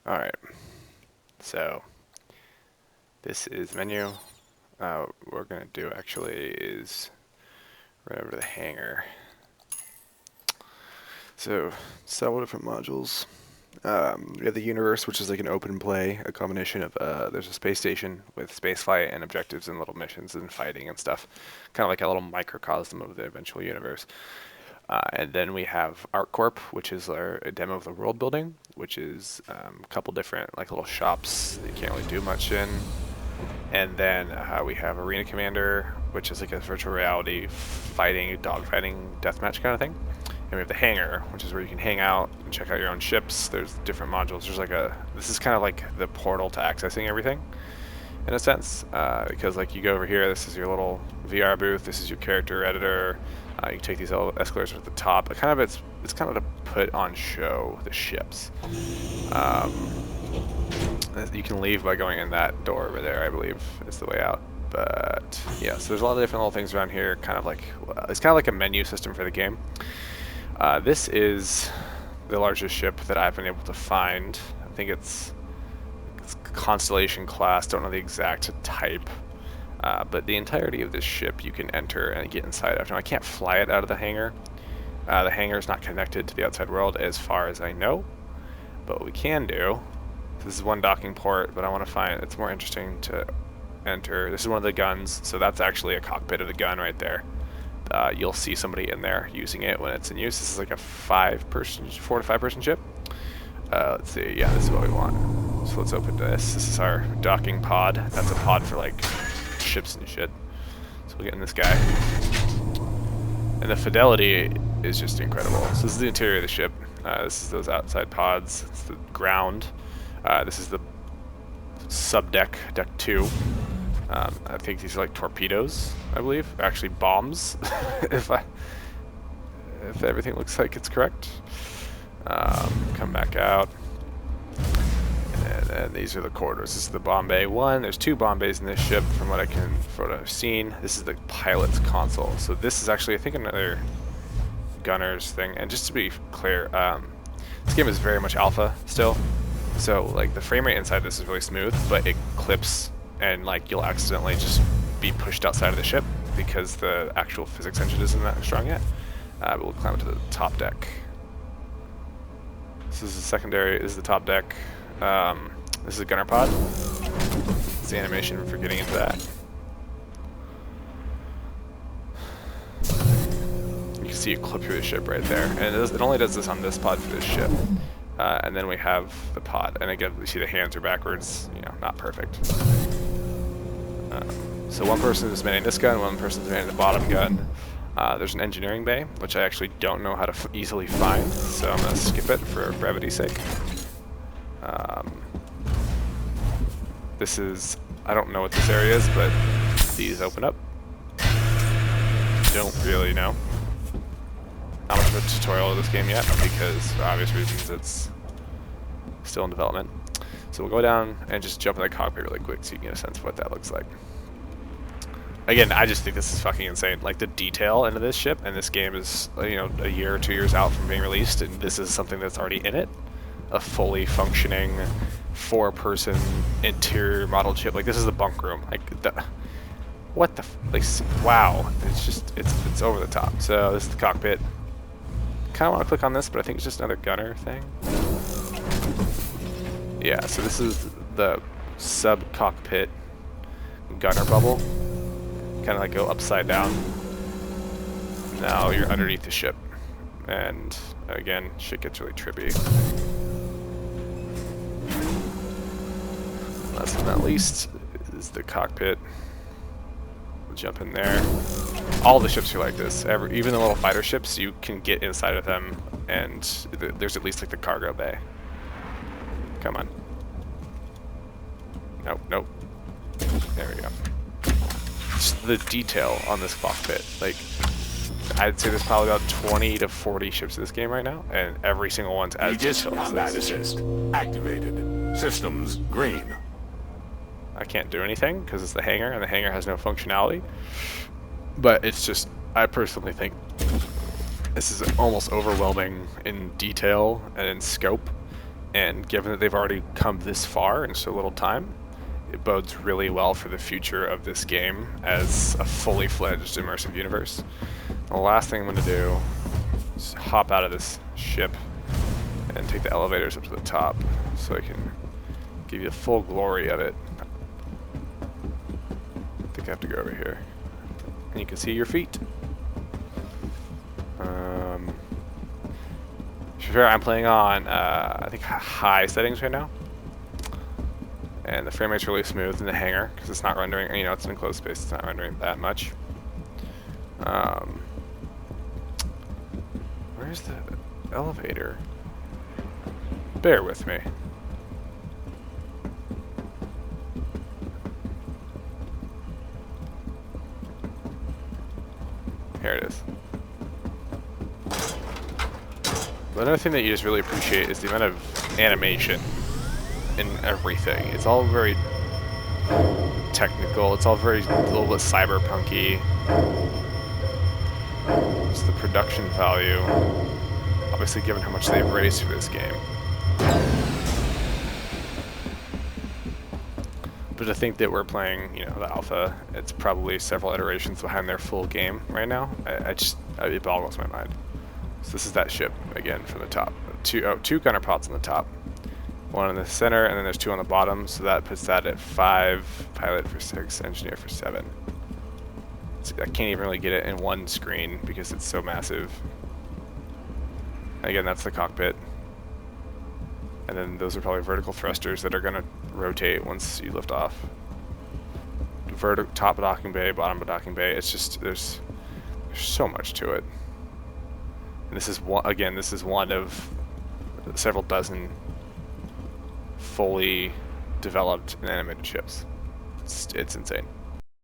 Alright, so this is menu. What we're going to do actually is right over to the hangar. So, several different modules. We have the universe, which is like an open play, a combination of, there's a space station with spaceflight and objectives and little missions and fighting and stuff. Kind of like a little microcosm of the eventual universe. And then we have ArtCorp, which is a demo of the world building, which is a couple different like little shops that you can't really do much in. And then we have Arena Commander, which is like a virtual reality fighting, dogfighting, deathmatch kind of thing. And we have the hangar, which is where you can hang out and check out your own ships. There's different modules. There's like this is kind of like the portal to accessing everything, in a sense, because like you go over here, this is your little VR booth, this is your character editor. You can take these little escalators at the top. It's kind of to put on show the ships. You can leave by going in that door over there, I believe, is the way out. But yeah, so there's a lot of different little things around here. It's kind of like a menu system for the game. This is the largest ship that I've been able to find. I think it's Constellation class. Don't know the exact type. But the entirety of this ship you can enter and get inside of. Now, I can't fly it out of the hangar. The hangar is not connected to the outside world as far as I know. But what we can do, this is one docking port, but I want to find, it's more interesting to enter. This is one of the guns, so that's actually a cockpit of the gun right there. You'll see somebody in there using it when it's in use. This is like a 4 to 5 person ship. Let's see, yeah, this is what we want. So let's open this. This is our docking pod. That's a pod for like ships and shit. So we'll get in this guy. And the fidelity is just incredible. So this is the interior of the ship. This is those outside pods. It's the ground. This is the subdeck, deck 2. I think these are like torpedoes, I believe. Actually bombs, if everything looks like it's correct. Come back out. And these are the corridors. This is the bomb bay 1. There's 2 bomb bays in this ship from what I've seen. This is the pilot's console. So this is actually, I think, another gunner's thing. And just to be clear, this game is very much alpha still. So like the frame rate inside this is really smooth, but it clips and like you'll accidentally just be pushed outside of the ship because the actual physics engine isn't that strong yet. But we'll climb to the top deck. This is the secondary, this is the top deck. This is a gunner pod. It's the animation for getting into that. You can see you clip through the ship right there. And it only does this on this pod for this ship. And then we have the pod. And again, we see the hands are backwards, you know, not perfect. So one person is manning this gun, one person is manning the bottom gun. There's an engineering bay, which I actually don't know how to easily find, so I'm going to skip it for brevity's sake. This is, I don't know what this area is, but these open up. Don't really know. Not much of a tutorial of this game yet, because for obvious reasons it's still in development. So we'll go down and just jump in the cockpit really quick so you can get a sense of what that looks like. Again, I just think this is fucking insane. Like the detail into this ship, and this game is, you know, a year or 2 years out from being released, and this is something that's already in it. A fully functioning 4-person interior modeled ship. Like this is the bunk room. Like what the like, wow. It's just it's over the top. So this is the cockpit. Kind of want to click on this, but I think it's just another gunner thing. Yeah, so this is the sub cockpit gunner bubble. Kind of like go upside down. Now you're underneath the ship, and again, shit gets really trippy. Last but not least is the cockpit. We'll jump in there. All the ships are like this. Even the little fighter ships, you can get inside of them, and there's at least like the cargo bay. Come on. Nope, nope. There we go. Just the detail on this cockpit. Like, I'd say there's probably about 20 to 40 ships in this game right now, and every single one's as detailed as combat this. assist activated. Systems green. I can't do anything because it's the hangar, and the hangar has no functionality. But it's just, I personally think this is almost overwhelming in detail and in scope. And given that they've already come this far in so little time, it bodes really well for the future of this game as a fully fledged immersive universe. The last thing I'm going to do is hop out of this ship and take the elevators up to the top so I can give you the full glory of it. I think I have to go over here. And you can see your feet. To be fair, I'm playing on, I think, high settings right now. And the frame rate's really smooth in the hangar, because it's not rendering, you know, it's an enclosed space, it's not rendering that much. Where's the elevator? Bear with me. Here it is. But another thing that you just really appreciate is the amount of animation in everything. It's all very technical. It's all very a little bit cyberpunky. It's the production value, obviously, given how much they've raised for this game. But to think that we're playing, you know, the alpha, it's probably several iterations behind their full game right now. It boggles my mind. So this is that ship again from the top. Two gunner pods on the top. One in the center, and then there's 2 on the bottom, so that puts that at 5, pilot for 6, engineer for 7. So I can't even really get it in one screen because it's so massive. And again, that's the cockpit. And then those are probably vertical thrusters that are going to rotate once you lift off. Top docking bay, bottom docking bay, it's just, there's so much to it. And this is one of several dozen fully developed and animated ships. It's insane.